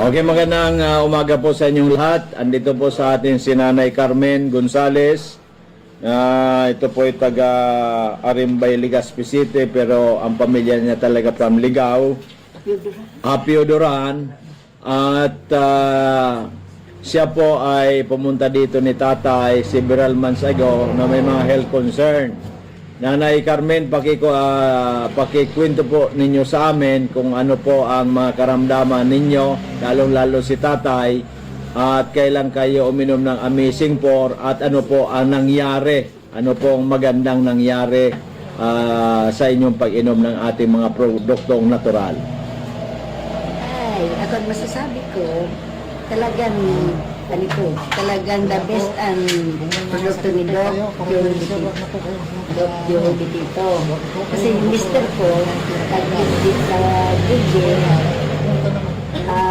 Okay, magandang umaga po sa inyong lahat. Andito po sa atin si Nanay Carmen Gonzales. Ito po ay taga Arimbay, Legazpi City, pero ang pamilya niya talaga from Ligao, Apio Duran. At siya po ay pumunta dito ni tatay several months ago na may mga health concern. Nanay Carmen, pakikwento po ninyo sa amin kung ano po ang mga karamdaman ninyo, lalong-lalo si tatay, at kailan kayo uminom ng Amazing 4 at ano po ang nangyari, ano po ang magandang nangyari sa inyong pag-inom ng ating mga produktong natural. Ay, ako ang masasabi ko, talagang talagang the best ang produkto ni Doc yung dito. Kasi yung mister ko, nag-visit sa Gigi.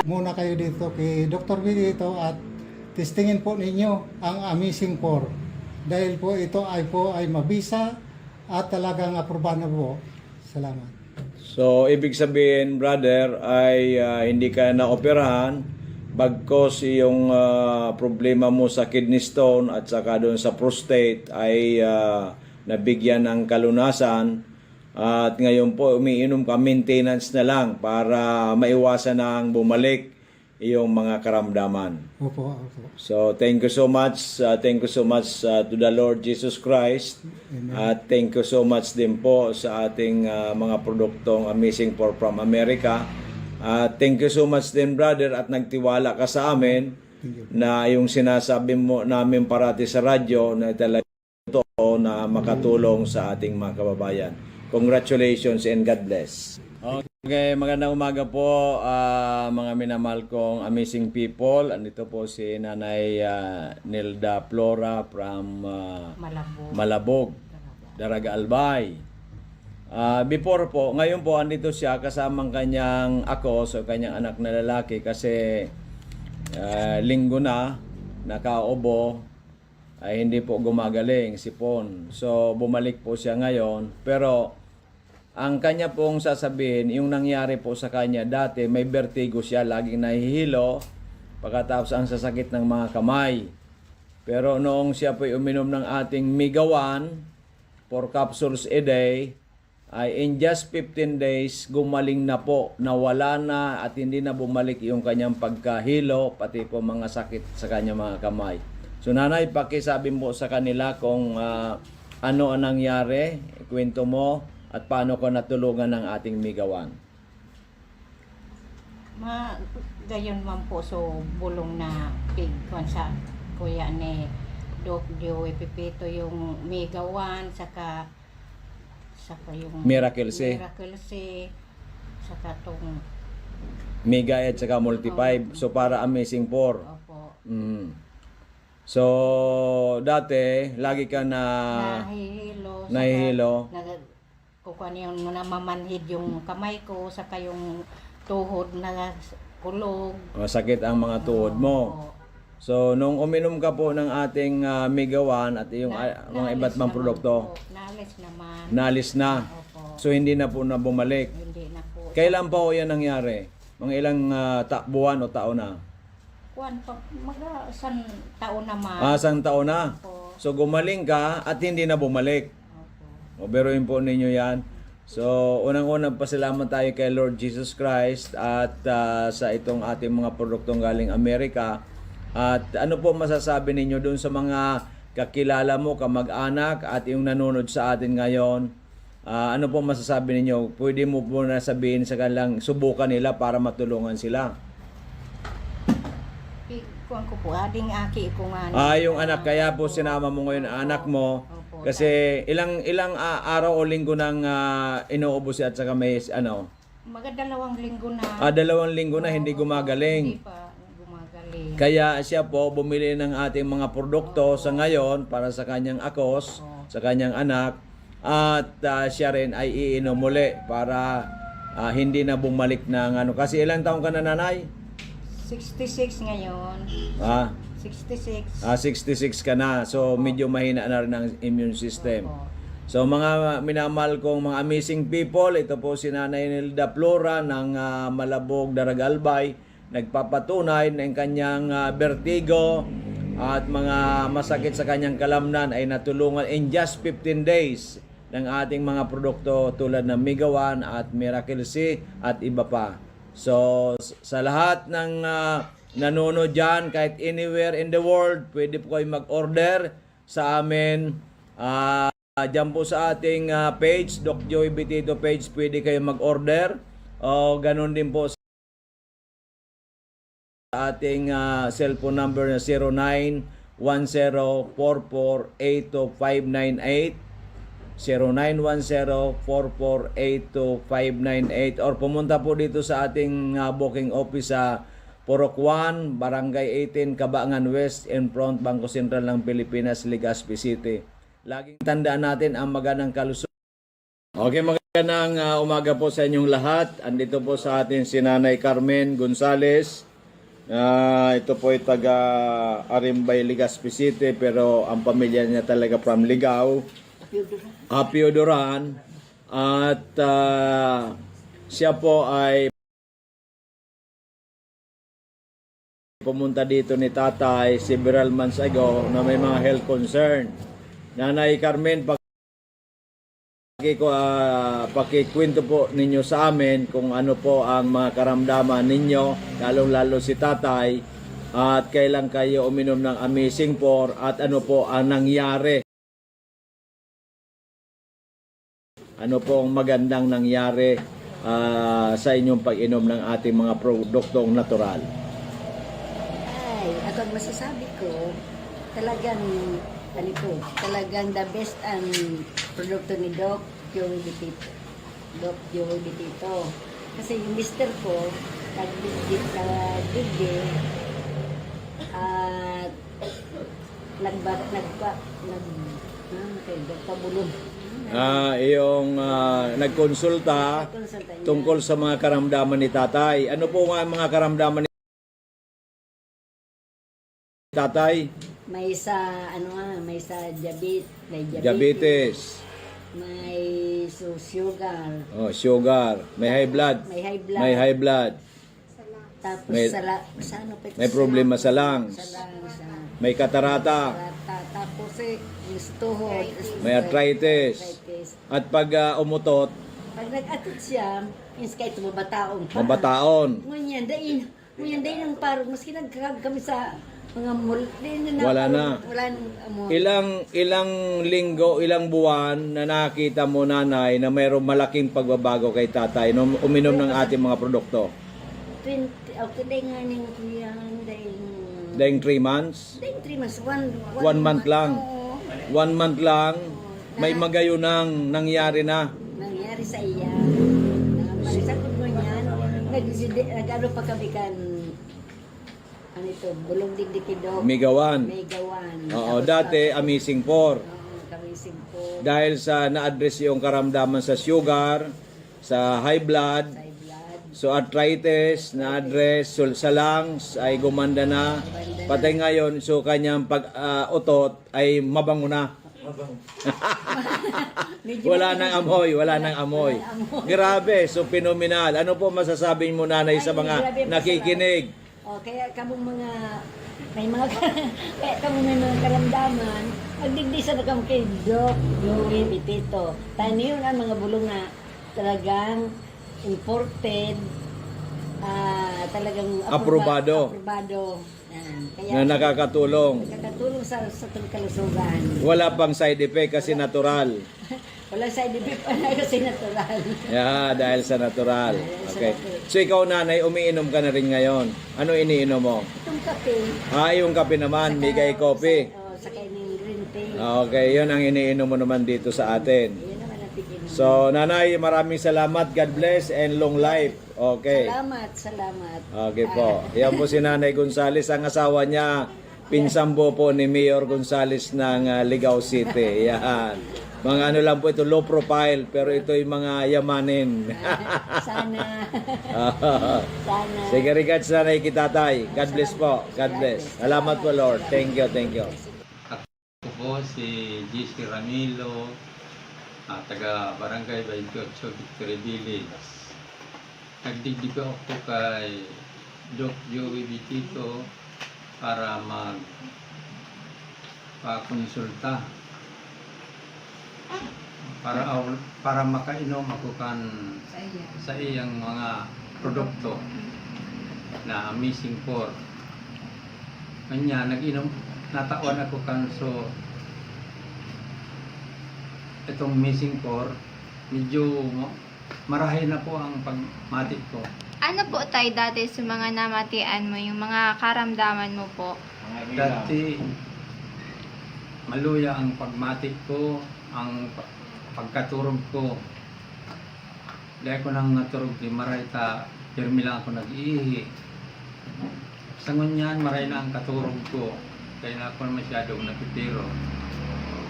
Muna kayo dito kay Dr. B dito at testingin po ninyo ang Amazing 4. Dahil po ito ay mabisa at talagang aprobado po. Salamat. So, ibig sabihin, brother, ay hindi ka na-operahan bagkos yung problema mo sa kidney stone at saka doon sa prostate ay nabigyan ng kalunasan at ngayon po umiinom ka maintenance na lang para maiwasan ang bumalik yung mga karamdaman. Opo. So thank you so much to the Lord Jesus Christ. At thank you so much din po sa ating mga produktong Amazing 4 from America. Thank you so much din, brother, at nagtiwala ka sa amin na yung sinasabi mo namin parati sa radyo na talaga totoo na makatulong sa ating mga kababayan. Congratulations and God bless. Okay, magandang umaga po mga minamahal kong amazing people. Andito po si Nanay Nilda Flora from Malabog, Daraga Albay. Before po, ngayon po andito siya kasamang kanyang kanyang anak na lalaki kasi linggo na nakaubo ay hindi po gumagaling si Pon. So bumalik po siya ngayon, pero ang kanya pong sasabihin, yung nangyari po sa kanya dati, may vertigo siya, laging nahihilo pagkatapos ang sasakit ng mga kamay. Pero noong siya po uminom ng ating Migawan 4 capsules a day, ay in just 15 days, gumaling na po, nawala na at hindi na bumalik yung kanyang pagkahilo, pati po mga sakit sa kanyang mga kamay. So nanay, pakisabi mo sa kanila kung ano ang nangyari, kwento mo, at paano ko natulungan ng ating Migawan. Gayon man po, so bulong na pig sa kuya ni Doc Joey Pipito yung Migawan, saka yung Miracle C, saka tong Mega at saka Multi 5. So para Amazing 4. Opo. So dati lagi ka na nahihilo. Kukuha yung namamanhid yung kamay ko, saka yung tuhod na kulog. Masakit ang mga tuhod mo. So, nung uminom ka po ng ating Migawan at yung mga iba't ibang produkto, nalis na. Opo. So, hindi na po na bumalik. Hindi na po. Kailan pa po yan nangyari? Mga ilang buwan o taon na? Isang taon naman. Isang taon na. Opo. So, gumaling ka at hindi na bumalik. Opo. O, beruin po ninyo yan. So, unang-unang pasalamat tayo kay Lord Jesus Christ at sa itong ating mga produktong galing Amerika. At ano po masasabi ninyo dun sa mga kakilala mo, kamag-anak at yung nanonood sa atin ngayon? Ano po masasabi ninyo? Pwede mo po na sabihin sa kanilang subukan nila para matulungan sila. Kuwan ko po, ading aki ko nga. Yung anak, kaya po sinama mo ngayon ang anak mo. Opo. Kasi ilang araw o linggo nang inuubos at saka may Dalawang linggo na. 2 linggo na hindi gumagaling. Hindi pa gumagaling. Kaya siya po bumili ng ating mga produkto sa ngayon para sa kanyang sa kanyang anak. At siya rin ay iinom muli para hindi na bumalik ng Kasi ilang taong ka na, nanay? 66 ngayon. 66. 66 ka na. So medyo mahina na rin ang immune system. Opo. So mga minamahal kong mga amazing people, ito po si Nanay Nilda Flora ng Malabog, Daraga Albay. nagpapatunay ng kanyang vertigo at mga masakit sa kanyang kalamnan ay natulungan in just 15 days ng ating mga produkto tulad ng Migawan at Miracle C at iba pa. So sa lahat ng nanonood dyan, kahit anywhere in the world, pwede po kayo mag-order sa amin. Dyan po sa ating page, Doc Joey Bitito page, pwede kayo mag-order. O ganun din po sa ating cellphone number na 0910-4482-598, 0910-4482-598, or pumunta po dito sa ating booking office sa Purok 1, Barangay 18, Cabangan West, in front Bangko Sentral ng Pilipinas, Legazpi City. Laging tandaan natin ang magandang kalusugan. Okay, magandang umaga po sa inyong lahat. Andito po sa atin si Nanay Carmen Gonzales. Ito po ay taga Arimbay, Legazpi City, pero ang pamilya niya talaga from Ligao, Apio Duran. At siya po ay pumunta dito ni tatay several months ago na may mga health concern. Nanay Carmen, pakikwento po ninyo sa amin kung ano po ang mga karamdaman ninyo, lalong-lalo si tatay, at kailan kayo uminom ng Amazing 4 at ano po ang nangyari. Ano po ang magandang nangyari sa inyong pag-inom ng ating mga produktong natural. Ay, ako ang masasabi ko, talagang the best ang produkto ni Doc Joey Bitito. Doc Joey Bitito. Kasi yung mister ko, nagdigdig at nagpabulong. Iyong nagkonsulta tungkol sa mga karamdaman ni tatay. Ano po nga ang mga karamdaman ni tatay? May sa Diabetes. May sugar. Oh, sugar. May high blood. May high blood. May high blood. Tapos May- May problema sa lungs. May katarata. Tapos yung tuhod. May arthritis. At pag umutot, Pag nag-atot siya, yung kahit mabataon pa. mabataon. Ngunyan dahin ang parang, maski nagkakag kami sa mga mall, Wala na. Wala nang amor. Ilang linggo, ilang buwan na nakita mo, nanay, na mayroong malaking pagbabago kay tatay nung uminom ng ating mga produkto? 20, okay, dahin nga ning kuya, Dahing 3 months? dahin 3 months, 1 month lang. Oo. 1 month lang, may magayunang nangyari na. Nangyari sa iya. Marisakot mo niyan, nag-ano pa kami kan, ano ito, bulong digdikido. Migawan. May gawan. Oo, Tapos dati Amazing 4. kami simpo, Dahil sa na-address yung karamdaman sa sugar, sa high blood, high blood. so arthritis, na-address, so sa lungs ay gumanda na. Patay ngayon, so kanyang pag-utot ay mabango na. Medyo Wala nang amoy, wala nang amoy. Grabe, so phenomenal. Ano po masasabi mo, nanay, sa mga nakikinig? O, kaya kamong mga kaya kamong may mga karamdaman, magdigdisa na kamo kay Doc Joey Bitito. Tani yun ang mga bulong na talagang imported, talagang Aprobado. aprobado. Yan. Kaya Na nakakatulong. nakakatulong sa itong kalusugan. Wala pang side effect kasi natural. Wala side effect pa na kasi natural. Yeah, dahil sa natural. Okay. So ikaw, nanay, umiinom ka na rin ngayon. Ano iniinom mo? Itong kape, Yung kape naman, Migay Coffee. sa kaining green tea. Okay, yun ang iniinom mo naman dito sa atin. Yun naman ang tigil. So, nanay, maraming salamat. God bless and long life. Okay. Salamat. Okay po. Yan po si Nanay Gonzales. Ang asawa niya, pinsambo po ni Mayor Gonzales ng Ligao City. Yan. Mga ano lang po ito, low profile, pero ito yung mga yamanin. Sana. Sana. Sige, regards na kitatay. God bless po. God bless. Salamat po, Lord. Thank you, thank you. Ako po si JC Ramilo, taga Barangay 28, Victory Village. Nagdigdig ako kay Doc Joey Bitito para pakonsulta para makainom ako kan sa iyang mga produkto na Amazing 4. Kanya nag-inom natawan ako kan so itong Amazing 4 medyo marahay na po ang pagmatik ko. Ano po tayo dati sa mga namatian mo, yung mga karamdaman mo po? Dati maluya ang pagmatik ko, ang pagkaturog ko. Dahil ko nang naturog di maray ta, pirmi lang ako nag-ihi. Sa ngunyan, maray na ang katurog ko. Kaya na ako masyadong napipiro.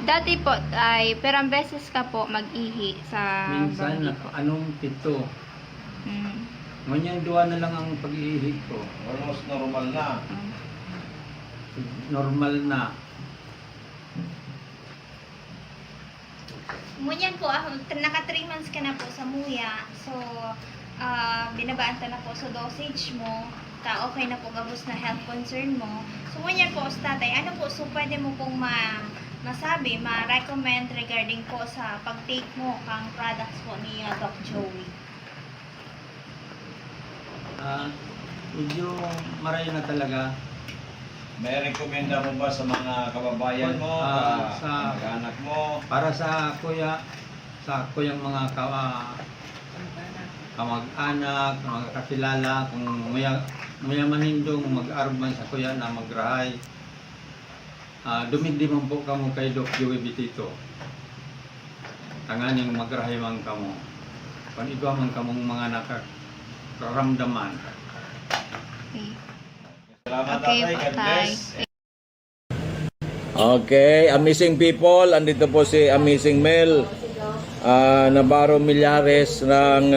Dati po ay perang beses ka po mag-ihi sa Minsan, banggi po. anong pito. Mm. Ngunyan, duwa na lang ang pag-ihi ko. Almost normal na. Normal na. Ngunyan po, naka 3 months ka na po sa muya. So, binabaan ta na po sa dosage mo. Okay na po gabos na health concern mo. So, ngunyan po, tatay, ano po, so pwede mo pong masabi, ma-recommend regarding po sa pag-take mo kang products po ni Doc Joey? Medyo maray na talaga. May rekomenda mo ba sa mga kababayan mo, sa anak mo? para sa kuyang mga kamag-anak, mga kakilala, kung mayamanindong mag-arman sa kuya na magrahay, dumigdiman po kamo kay Doc Joey Bitito. Tanganing magrahay man kamo. Kung iba man kamong mga nakakaramdaman. Okay. Salamat Okay tatay, po, God tay. bless. Okay, amazing people, andito po si Amazing Mel Navarro Millares ng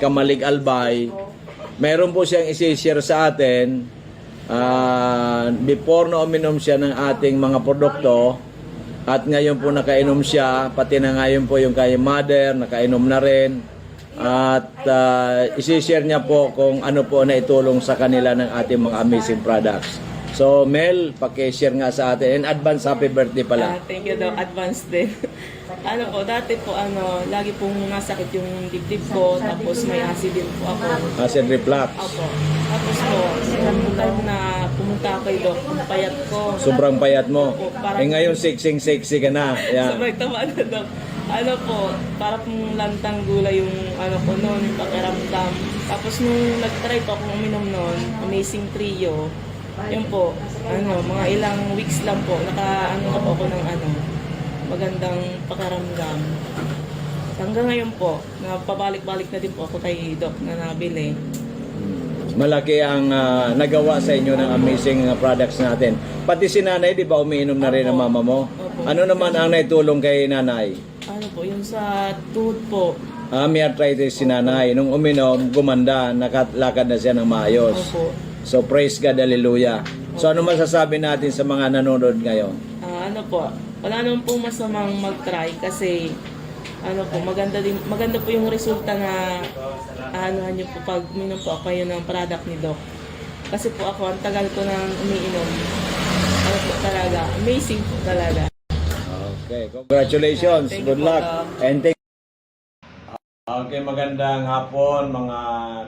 Kamalig Albay. Meron po siyang isi-share sa atin before na uminom siya ng ating mga produkto at ngayon po nakainom siya, pati na ngayon po yung kay mother, nakainom na rin. At isi-share niya po kung ano po na itulong sa kanila ng ating mga amazing products. So Mel, paki-share nga sa atin. In advance, happy birthday pala. Thank you daw, advance din. Ano po, dati po, lagi pong nasakit yung dibdib ko, tapos may acid din po ako. Acid reflux. Opo. Tapos po, nung time na pumunta kay Doc, yung payat ko. Sobrang payat mo. Opo, parang- Ngayon, sexy ka na. Yan. Sabay tama na Doc. Ano po, para pong lantang gulay yung ko noon, yung pakiramdam. Tapos nung nag-try po akong uminom noon, Amazing Trio, yun po, mga ilang weeks lang po, na po ako ng magandang pakiramdam. Hanggang ngayon po, napabalik-balik na din po ako kay Doc na nabili. Malaki ang nagawa sa inyo ng amazing products natin. Pati si nanay, di ba umiinom na rin ang mama mo? Opo. Ano naman ang naitulong kay nanay? Ano po, yung sa tuhod po. May arthritis si nanay. Nung uminom, gumanda, nakalakad na siya ng maayos. Opo. So praise God, hallelujah. So ano masasabi natin sa mga nanonood ngayon? Ano po, wala naman po masamang mag-try kasi maganda po yung resulta na nyo po pag minom po ako yun ng product ni Doc. Kasi po ako, ang tagal ko nang umiinom. Po talaga, amazing po talaga. Okay, congratulations. Thank you Good po, luck. Doc. And okay, magandang hapon mga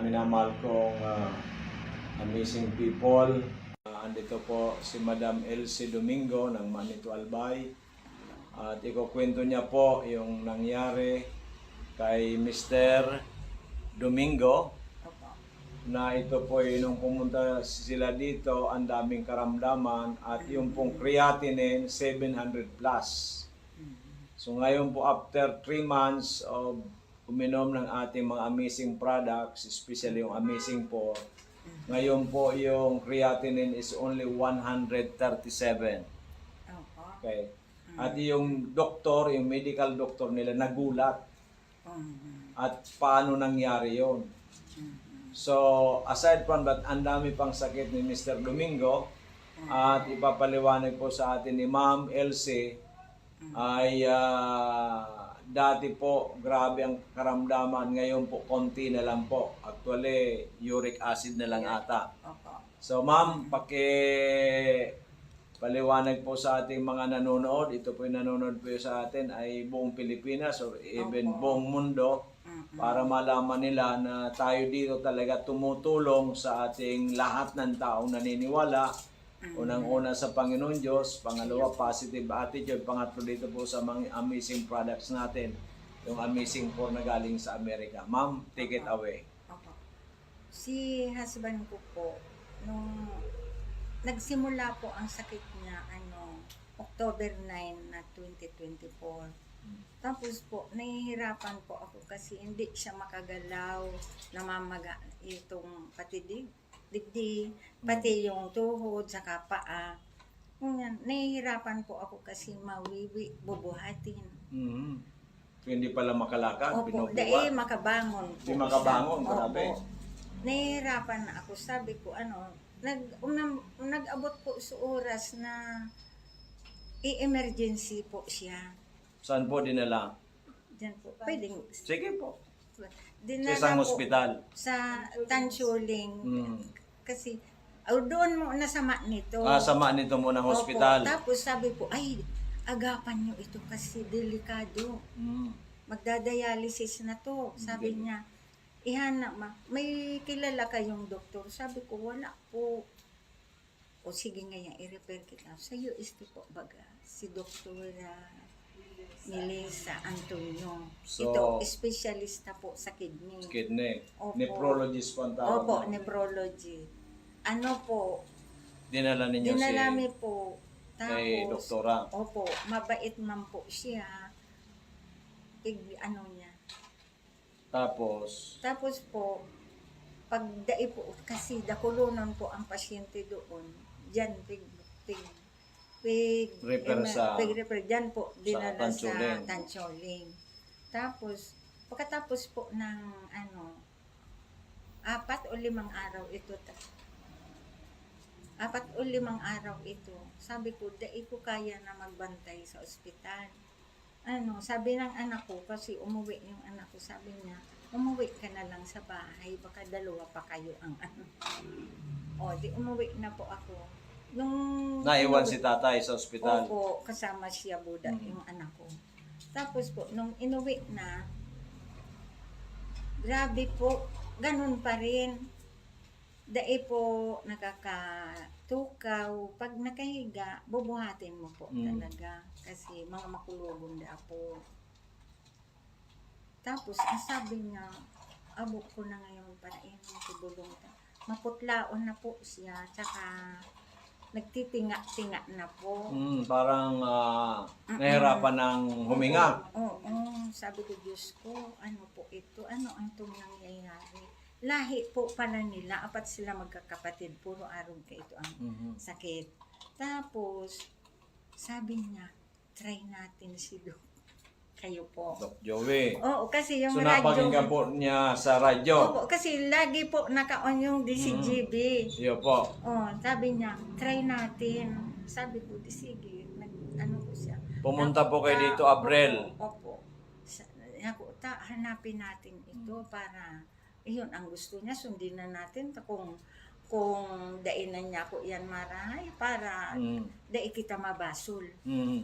minamahal kong amazing people. Andito po si Madam Elsie Domingo ng Manito Albay. At ikukwento niya po yung nangyari kay Mr. Domingo na ito po nung pumunta sila dito, ang daming karamdaman at yung pong creatinine 700 plus. So ngayon po after 3 months of uminom ng ating mga amazing products, especially yung Amazing 4, ngayon po yung creatinine is only 137. Okay. At yung doktor, yung medical doctor nila nagulat. At paano nangyari yon? So, aside from that, ang dami pang sakit ni Mr. Domingo at ipapaliwanag po sa atin ni Ma'am Elsie ay dati po, grabe ang karamdaman. Ngayon po, konti na lang po. Actually, uric acid na lang ata. Opo. So, ma'am, paliwanag po sa ating mga nanonood. Ito po yung nanonood po sa atin ay buong Pilipinas or even buong mundo para malaman nila na tayo dito talaga tumutulong sa ating lahat ng taong naniniwala. Unang-una sa Panginoon Diyos, pangalawa positive attitude, pangatlo dito po sa mga amazing products natin, yung amazing po na galing sa Amerika. Ma'am, take it away. Opo. Si husband ko po, nung nagsimula po ang sakit niya, October 9 na 2024. Tapos po, nahihirapan po ako kasi hindi siya makagalaw, namamaga itong dibdib, pati yung tuhod, saka paa. Ngayon, nahihirapan po ako kasi mawiwi, bubuhatin. Mm-hmm. So, hindi pala makalakad, Opo, binubuhat. dahil makabangon po. Hindi makabangon, siya. grabe. Opo. Nahihirapan na ako. Sabi ko, nag-abot po sa oras na i-emergency po siya. Saan po dinala? Diyan po. Pwedeng. Sige po. Dinala Sa isang po ospital. sa Tanchuling. Mm. Kasi, doon mo nasama nito. Sama nito mo ng hospital. Opo. Tapos sabi po, ay, agapan nyo ito kasi delikado. Mm. Magdadialysis na to. Sabi niya, ihanap may kilala kayong doktor. Sabi ko, wala po. O sige ngayon, i-refer kita. Sa UST po baga, si Dr. Melissa Antonio. So, Ito, specialista po sa kidney. Kidney. Opo. Nephrologist po ang tawag. Opo, nephrology. Dinala ninyo Dinalami po. kay Tapos, doktora. opo, mabait man po siya. Niya. Tapos, Tapos po, pagdai po, kasi dakulunan po ang pasyente doon, dyan, refer dyan po, dinala Tanchuling. sa Tanchuling. Tapos, pagkatapos po ng 4 o 5 araw ito, 4 o 5 araw ito, sabi ko, dai ko kaya na magbantay sa ospital. Sabi ng anak ko, kasi umuwi yung anak ko, sabi niya, umuwi ka na lang sa bahay, baka dalawa pa kayo ang di umuwi na po ako. Nung naiwan si tatay sa ospital. Opo, kasama siya Buda, yung anak ko. Tapos po, nung inuwi na, grabe po, ganun pa rin. Dai po nakakatukaw. Pag nakahiga, bubuhatin mo po talaga. Kasi mga makulubong na po. Tapos, ang sabi niya, abok ko na ngayon para inom tubulong. Maputlaon na po siya. Tsaka, nagtitinga-tinga na po. Parang nahirapan ng huminga. Oo. Sabi ko, Diyos ko, ano po ito? Ano ang itong nangyayari? Lahi po pala nila. Apat sila magkakapatid. Puro arog ka ito ang sakit. Tapos, sabi niya, try natin si Doc. Kayo po. Doc Joey. Oo, kasi yung So, radyo. napakinggan po niya sa radyo. Opo, kasi lagi po naka-on yung DCGB. Iyo po. Sabi niya, try natin. Sabi ko, di sige. Ko siya. Pumunta po kayo dito, Abril. Opo. Hanapin natin ito para, yun ang gusto niya, sundin na natin. Kung dainan niya ko yan marahay para dai kita mabasol.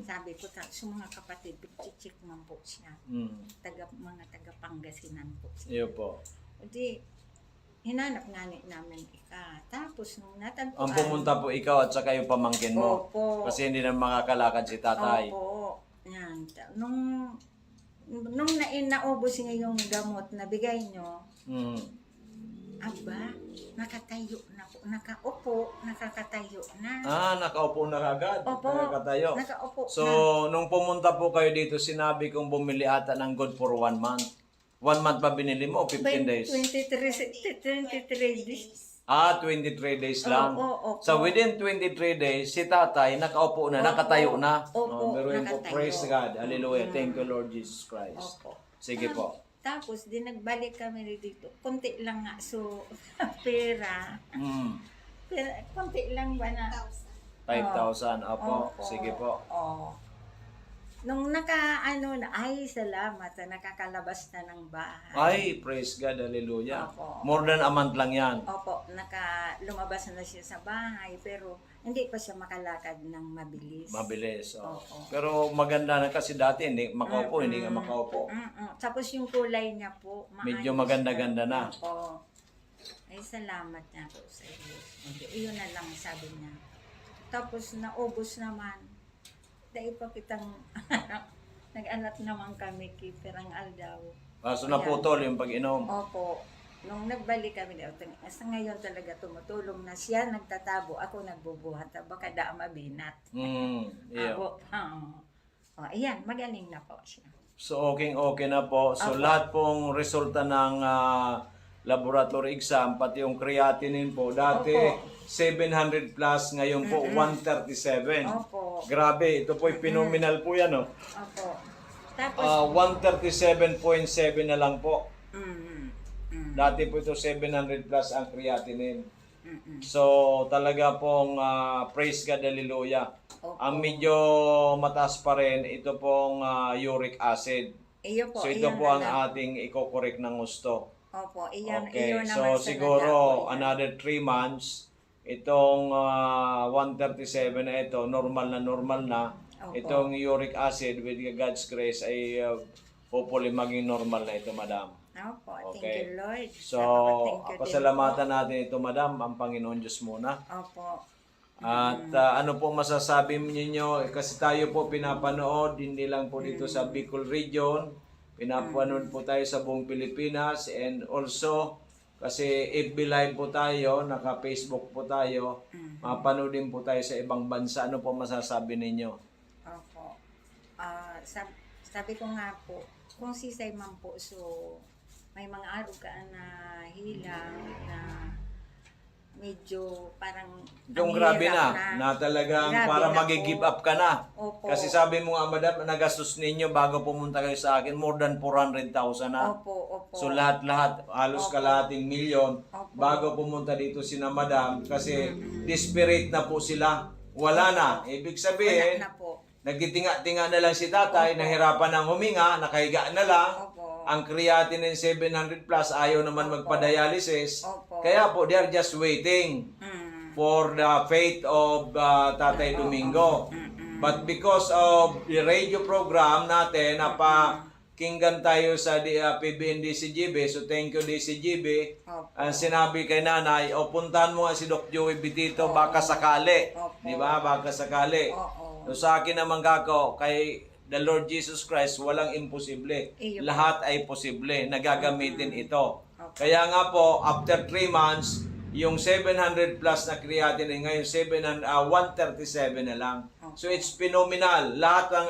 Sabi ko, sa mga kapatid, check man po siya. Mga taga Pangasinan po siya. Iyo po. Di, hinanap nga namin Tapos nung natagpuan. Ang pumunta po ikaw at saka yung pamangkin mo. Opo. Kasi hindi na makakalakad si tatay. Opo. Yan. Nung naubos niya yung gamot na bigay nyo, aba, nakatayo na po. Nakakatayo na. Nakaupo na kagad. Opo. Nakatayo. Nakaupo So, na. nung pumunta po kayo dito, sinabi kong bumili ata ng good for 1 month. 1 month pa binili mo o 15 days? 23 days. 23 days lang. Oo. So, within 23 days, si tatay nakaupo na, nakatayo na. Opo, Meron po, nakatayo. praise God. Hallelujah. Thank you, Lord Jesus Christ. Opo. Sige po. Tapos, nagbalik kami dito. Kunti lang nga. So, pera. Kunti lang ba na? 5,000. Opo. Opo. Sige po. Oo. Nung ano na, ay salamat na nakakalabas na ng bahay. Ay, praise God, hallelujah. Opo. More than a month lang yan. Opo, lumabas na siya sa bahay pero hindi pa siya makalakad ng mabilis. Mabilis. Oh. Oo. Pero maganda na kasi dati, hindi makaupo, hindi nga makaupo. Tapos yung kulay niya po, Medyo maayos maganda-ganda na. Opo. Ay, salamat na po sa Diyos. Iyon na lang sabi niya. Tapos naubos naman. Dahil pa kitang nag-anak naman kami kay Perang Aldaw. So naputol yung pag-inom. Opo. Nung nagbalik kami daw, hasta ngayon talaga tumutulong na siya, nagtatabo, ako nagbubuhat. Baka da mabinat. Yeah. Ako, ayan, magaling na po siya. So okay na po. So Apo. lahat pong resulta ng laboratory exam, pati yung creatinine po, dati Opo. 700 plus, ngayon po 137. Opo. Grabe, ito po yung phenomenal po yan. Oh. Opo. Tapos, 137.7 na lang po. mm. Dati po ito 700 plus ang creatinine. Mm-mm. So talaga pong praise God, hallelujah. Opo. Ang medyo mataas pa rin, ito pong uric acid. Iyo po, So ito iyon po na ang lang. ating i-correct ng gusto. Opo, iyon Okay, naman so sa siguro nadako yan. another 3 months, itong 137 na ito, normal na. Opo. Itong uric acid with God's grace ay hopefully maging normal na ito, madam. Opo, thank Okay. you, Lord. So, Thank you din pasalamatan natin ito, madam, ang Panginoon Diyos muna. po. Opo. At ano po masasabi ninyo, kasi tayo po pinapanood, hindi lang po dito sa Bicol region, pinapanood po tayo sa buong Pilipinas, and also, kasi FB Live po tayo, naka-Facebook po tayo, mapanood din po tayo sa ibang bansa. Ano po masasabi ninyo? Opo. Sabi ko nga po, kung sisay man po, so may mga araw ka na hilang na medyo parang Yung ang grabe hirap na talagang Grabe para na mag-give po. up ka na. Opo. Kasi sabi mo nga, madam, nagastos ninyo bago pumunta kayo sa akin, more than 400,000 na. Opo. So lahat, halos Opo. kalahating milyon Opo. bago pumunta dito sina madam kasi desperate na po sila. Wala na. Ibig sabihin, Wala na po. nagtitinga-tinga na lang si tatay, nahirapan ng huminga, nakahiga na lang. Opo. Ang creatinine 700 plus, ayaw naman magpa-dialysis. Opo. Kaya po, they are just waiting for the fate of Tatay Domingo. But because of the radio program natin, napakinggan tayo sa PBN DCGB, so thank you DCGB. Opo. Ang sinabi kay nanay, puntahan mo nga si Doc Joey Bitito, baka sakali. Opo. Di ba? Baka sakali. Oo. So sa akin naman kako, kay the Lord Jesus Christ, walang imposible. Iyo. Lahat ay posible. Nagagamitin ito. Kaya nga po, after 3 months, yung 700 plus na creatinine, ngayon 137 na lang. So it's phenomenal. Lahat ng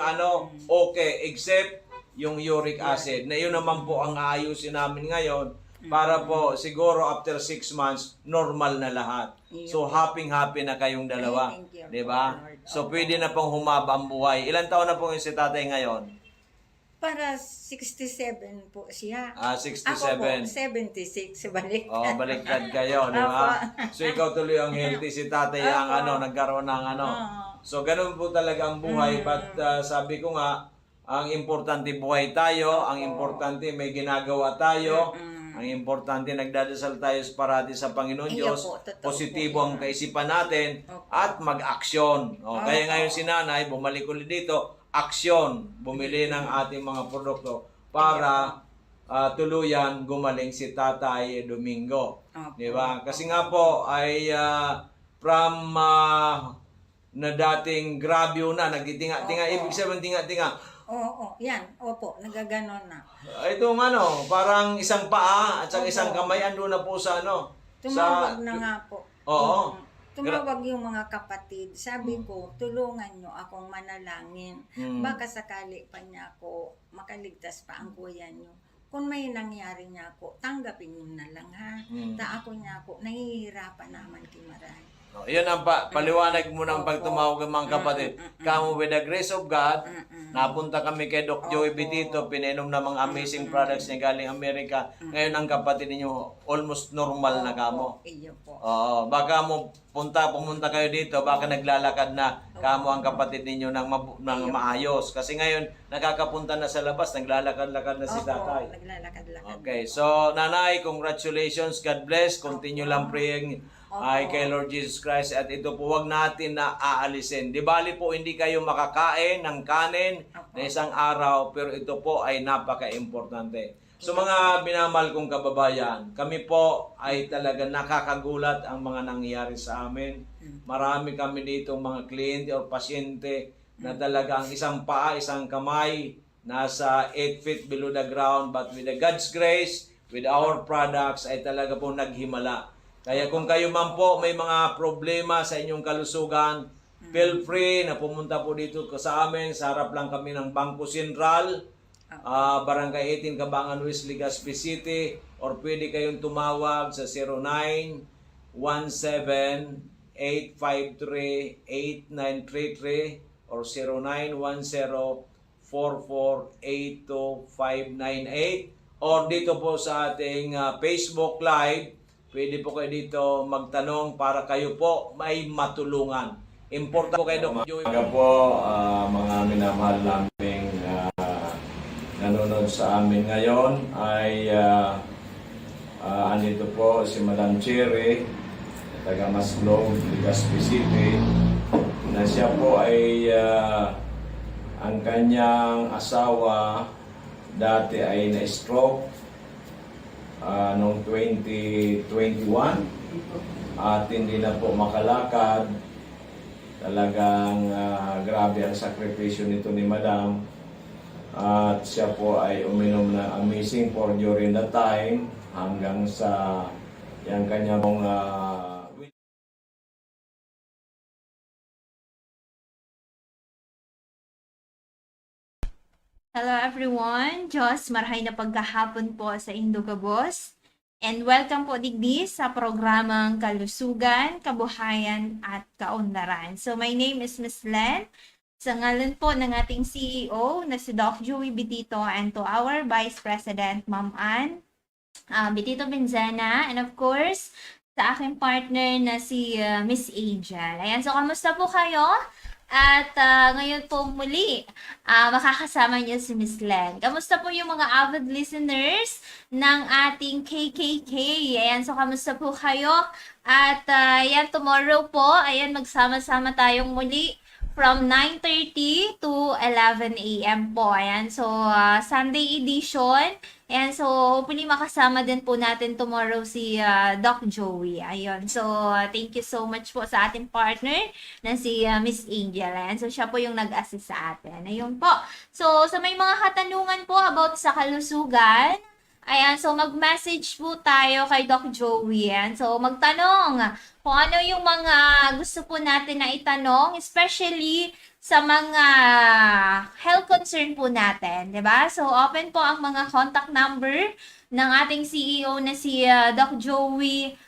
okay, except yung uric acid. Na yun naman po ang aayusin namin ngayon para po siguro after 6 months, normal na lahat. So happy na kayong dalawa. Thank you. Di ba? So pwede na pong humaba ang buhay. Ilan taon na po yung si tatay ngayon? Para 67 po siya. 67. Ako po, 76. Balik. Oh, baliktad kayo, di ba? So ikaw tuloy ang healthy, si tatay ang nagkaroon ng So ganun po talaga ang buhay. But sabi ko nga, ang importante buhay tayo, ang importante may ginagawa tayo, ang importante nagdadasal tayo parati sa Panginoon Iyo Diyos, po, totoo positibo po ang kaisipan natin, at mag-aksyon. Kaya ngayon si nanay, bumalik ulit dito, aksyon, bumili ng ating mga produkto para tuluyan gumaling si Tatay Domingo. Di ba? Kasi nga po ay from na dating grabyo na, nagtitinga-tinga, ibig sabihin tinga-tinga. Oo, yan. Opo, nagaganon na. Itong parang isang paa at saka isang kamay, ando na po sa Tumawag na nga po. Oo. Tumawag yung mga kapatid. Sabi ko, tulungan nyo akong manalangin. Baka sakali pa niya ako makaligtas pa ang kuya nyo. Kung may nangyari niya ako, tanggapin nyo na lang ha. Ta ako niya ako, nahihirapan naman kimaray. Yun ang paliwanag mo ng pagtumawag ng mga kapatid. Kamo with the grace of God, napunta kami kay Doc Joey Betito, pinainom na mga amazing products niya galing Amerika. Ngayon ang kapatid ninyo, almost normal na kamo. Iyo po. Oo, baka mo pumunta kayo dito, baka naglalakad na kamo ang kapatid ninyo ng maayos. Kasi ngayon, nakakapunta na sa labas, naglalakad-lakad na si tatay. Naglalakad-lakad. Okay, so nanay, congratulations, God bless, continue lang praying ay kay Lord Jesus Christ at ito po wag natin na aalisin. Di bali po hindi kayo makakain ng kanin na isang araw pero ito po ay napaka-importante. So mga minamahal kong kababayan, kami po ay talaga nakakagulat ang mga nangyayari sa amin. Marami kami dito mga kliyente o pasyente na talaga ang isang paa, isang kamay, nasa 8 feet below the ground but with the God's grace, with our products ay talaga po naghimala. Kaya kung kayo man po may mga problema sa inyong kalusugan, feel free na pumunta po dito sa amin. Sa harap lang kami ng Bangko Sentral, Barangay 18, Cabangan West, Legazpi City. Or pwede kayong tumawag sa 0917-853-8933 or 0910-4482-598 or dito po sa ating Facebook Live. Pwede po kayo dito magtanong para kayo po may matulungan. Importante po kayo, Dr. Joey. Mga po, mga minamahal naming nanonood sa amin ngayon ay andito po si Madam Cherry, taga Maslog, Legazpi City, na siya po ay ang kanyang asawa dati ay na-stroke noong 2021 at hindi na po makalakad. Talagang grabe ang sakripisyo nito ni Madam at siya po ay uminom ng Amazing for during the time hanggang sa yung kanyang Hello everyone! Diyos, marahay na pagkahapon po sa Indogabos. And welcome po digdi sa programang Kalusugan, Kabuhayan at Kaunlaran. So my name is Miss Len. Sa ngalan po ng ating CEO na si Doc Joey Betito and to our Vice President, Ma'am Ann Betito Benzena. And of course, sa aking partner na si Miss Angel. Ayan, so kamusta po kayo? At ngayon po muli, makakasama niyo si Miss Len. Kamusta po yung mga avid listeners ng ating KKK? Ayan, so kamusta po kayo? At ayan, tomorrow po, ayan, magsama-sama tayong muli from 9:30 to 11 a.m. po. Ayan, so Sunday edition. Ayan, so hopefully makasama din po natin tomorrow si Doc Joey. Ayun, so thank you so much po sa ating partner na si Miss Angel. Ayan, so siya po yung nag-assist sa atin. Ayun po. So sa may mga katanungan po about sa kalusugan, ayan, so mag-message po tayo kay Doc Joey. Ayan, so magtanong kung ano yung mga gusto po natin na itanong, especially sa mga health concern po natin, 'di ba? So open po ang mga contact number ng ating CEO na si Doc Joey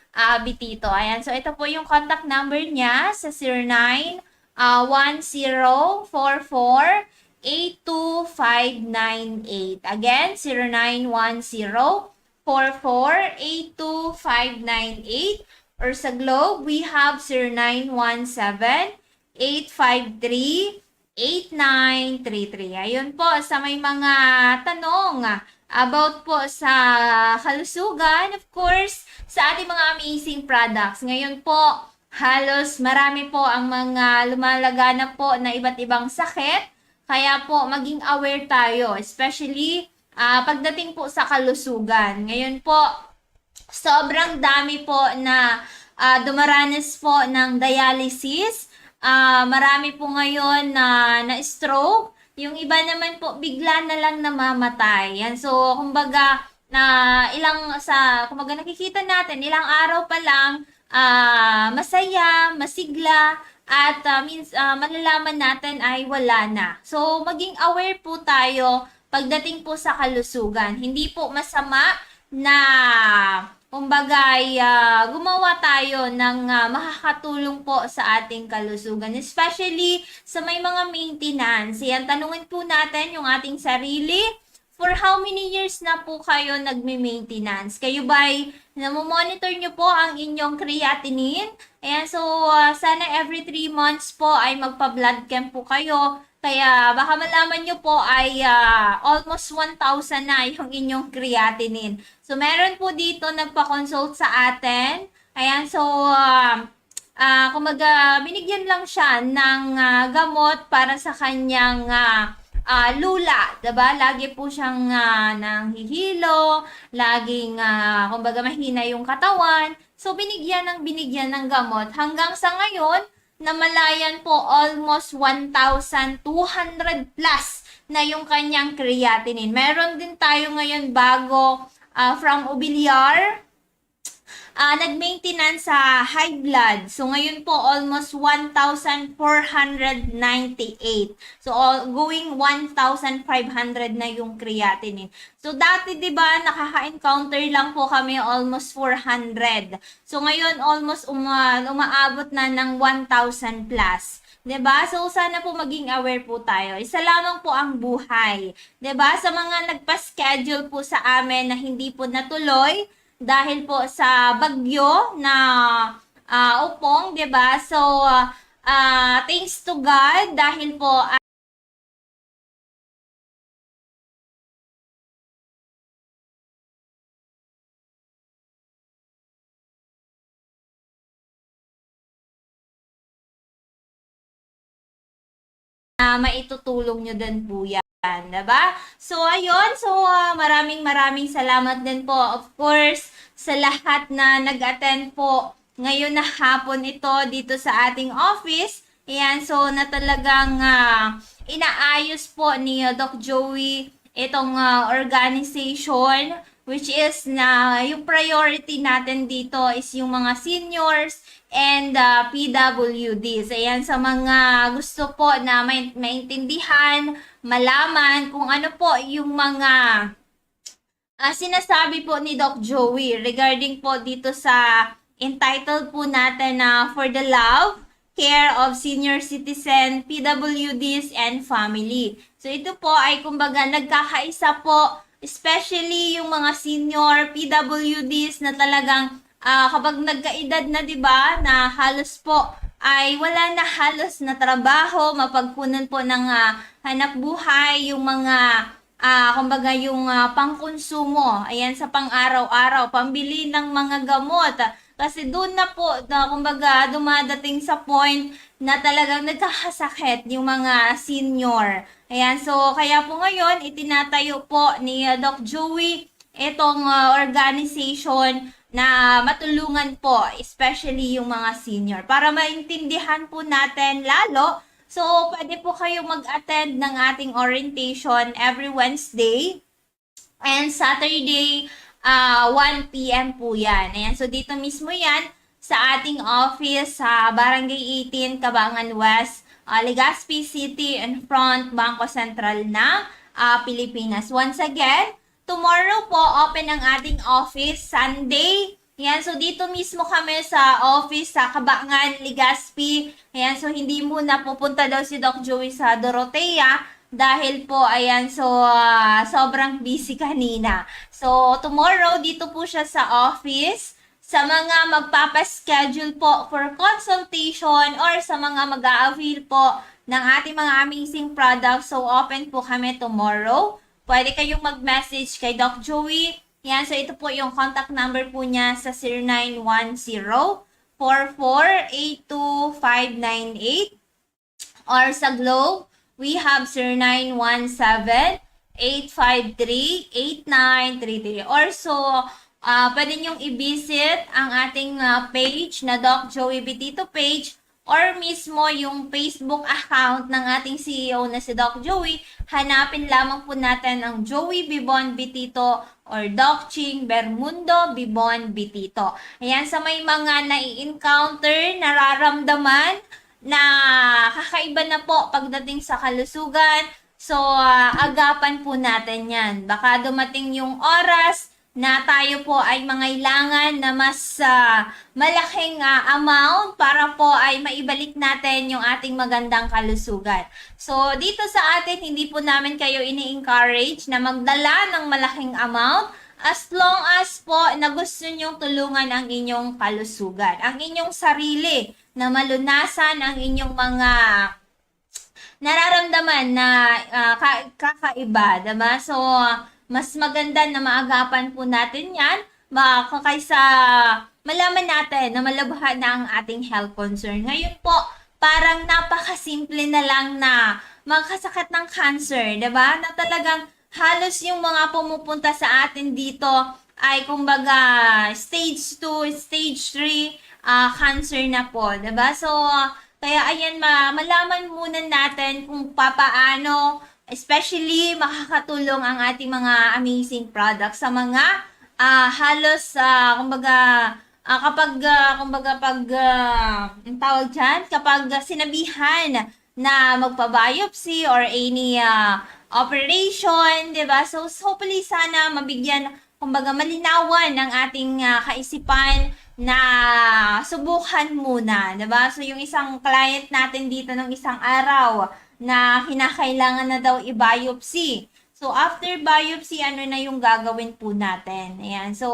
Betito. Ayan, so ito po yung contact number niya sa 0910448258. Again, 0910448258. Or sa Globe, we have 0917-853-8933. Ayun po, sa may mga tanong about po sa kalusugan, of course, sa ating mga amazing products. Ngayon po, halos marami po ang mga lumalaganap po na iba't ibang sakit. Kaya po, maging aware tayo, especially pagdating po sa kalusugan. Ngayon po, sobrang dami po na dumaranas po ng dialysis. Marami po ngayon na stroke. Yung iba naman po bigla na lang namamatay. Yan, so kumbaga kumbaga nakikita natin ilang araw pa lang masaya, masigla at malalaman natin ay wala na. So maging aware po tayo pagdating po sa kalusugan. Hindi po masama na kumbaga ay gumawa tayo ng makakatulong po sa ating kalusugan. Especially sa may mga maintenance. Yan, tanungin po natin yung ating sarili. For how many years na po kayo nagme-maintenance? Kayo ba ay namomonitor nyo po ang inyong creatinine? Ayan, so sana every 3 months po ay magpa-blood camp po kayo. Kaya baka malaman nyo po ay almost 1,000 na yung inyong creatinine. So meron po dito nagpa-consult sa atin. Ayan, so kumaga binigyan lang siya ng gamot para sa kanyang lula, diba? Lagi po siyang nanghihilo, laging kumbaga mahina yung katawan. So binigyan ng gamot hanggang sa ngayon namalayan po almost 1,200 plus na yung kanyang creatinine. Meron din tayo ngayon bago from Obiliar. Nag-maintenance sa high blood. So, ngayon po, almost 1,498. So, going 1,500 na yung creatinine. So, dati, di ba, nakaka-encounter lang po kami almost 400. So, ngayon, almost umaabot na ng 1,000 plus. 'Di ba? So sana po maging aware po tayo. Isa lamang po ang buhay. 'Di ba? Sa mga nagpa-schedule po sa amin na hindi po natuloy dahil po sa bagyo na upong, 'di ba? So thanks to God dahil po maitutulong nyo din po yan. Diba? So, ayun. So, maraming salamat din po. Of course, sa lahat na nag-attend po ngayon na hapon ito dito sa ating office. Ayan, so na talagang inaayos po ni Doc Joey itong organization, which is na yung priority natin dito is yung mga seniors and PWDs. Ayan, sa mga gusto po na maintindihan, malaman kung ano po yung mga sinasabi po ni Doc Joey regarding po dito sa entitled po natin na For the Love, Care of Senior Citizen, PWDs, and Family. So ito po ay kumbaga nagkakaisa po, especially yung mga senior PWDs na talagang kapag nagkaedad na, 'di ba, na halos po ay wala na halos na trabaho, mapagkunan po ng hanap buhay, yung mga kumbaga yung pangkonsumo, ayan, sa pang-araw-araw, pambili ng mga gamot. Kasi doon na po, kumbaga, dumadating sa point na talagang nagkakasakit yung mga senior. Ayan, so kaya po ngayon, itinatayo po ni Doc Joey itong organization na matulungan po, especially yung mga senior. Para maintindihan po natin lalo, so pwede po kayo mag-attend ng ating orientation every Wednesday and Saturday, 1 p.m. po yan. Ayan, so dito mismo yan sa ating office sa Barangay 18, Cabangan West, Legazpi City, in front Bangko Sentral ng Pilipinas. Once again, tomorrow po open ang ating office, Sunday. Ayan, so dito mismo kami sa office sa Cabangan, Legazpi. Ayan, so hindi muna pupunta daw si Doc Joey sa Dorotea dahil po, ayan, so sobrang busy kanina. So tomorrow, dito po siya sa office. Sa mga magpapaschedule po for consultation or sa mga mag-a-avail po ng ating mga amazing products, so open po kami tomorrow. Pwede kayong mag-message kay Doc Joey. Yan, so ito po yung contact number po niya sa 0910-4482-598. Or sa Globe, we have 0917-853-8933. Or so, pwede nyong i-visit ang ating page na Doc Joey Bitito page or mismo yung Facebook account ng ating CEO na si Doc Joey. Hanapin lamang po natin ang Joey Bibon Bitito or Doc Ching Bermundo Bibon Bitito. Ayan, sa may mga nai-encounter, nararamdaman na kakaiba na po pagdating sa kalusugan, so agapan po natin yan. Baka dumating yung oras na tayo po ay mangailangan na mas malaking amount para po ay maibalik natin yung ating magandang kalusugan. So, dito sa atin, hindi po namin kayo ini-encourage na magdala ng malaking amount as long as po na gusto nyong tulungan ang inyong kalusugan, ang inyong sarili, na malunasan ang inyong mga nararamdaman na kakaiba, diba? So, mas maganda na maagapan po natin yan kaysa malaman natin na malabhan na ang ating health concern. Ngayon po, parang napakasimple na lang na magkasakit ng cancer, diba? Na talagang halos yung mga pumupunta sa atin dito ay kumbaga stage 2, stage 3 cancer na po, diba? So, kaya ayan, malaman muna natin kung papaano, especially makakatulong ang ating mga amazing products sa mga halos, kumbaga, ang tawag dyan, kapag sinabihan na magpa-biopsy or any operation, diba? So, hopefully sana mabigyan, kumbaga, malinawan ng ating kaisipan na subukan muna, diba? So, yung isang client natin dito ng isang araw na kinakailangan na daw i-biopsy. So, after biopsy, ano na yung gagawin po natin? Ayan. So,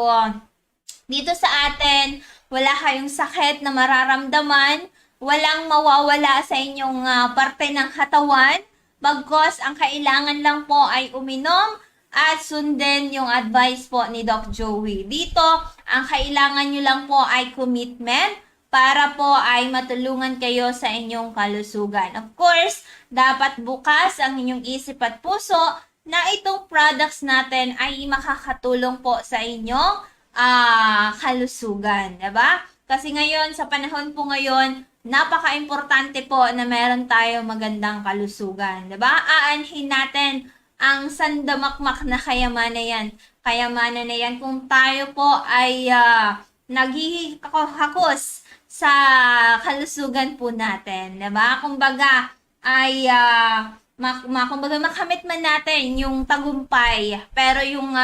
dito sa atin, wala kayong sakit na mararamdaman, walang mawawala sa inyong parte ng katawan, bagkos ang kailangan lang po ay uminom at sundin yung advice po ni Doc Joey. Dito, ang kailangan nyo lang po ay commitment para po ay matulungan kayo sa inyong kalusugan. Of course, dapat bukas ang inyong isip at puso na itong products natin ay makakatulong po sa inyong kalusugan. Diba? Kasi ngayon, sa panahon po ngayon, napaka-importante po na meron tayo magandang kalusugan. Diba? Aanhin natin ang sandamakmak na kayamanan na yan kung tayo po ay naghihikos sa kalusugan po natin, diba? Kumbaga ay kumbaga makamit man natin yung tagumpay, pero yung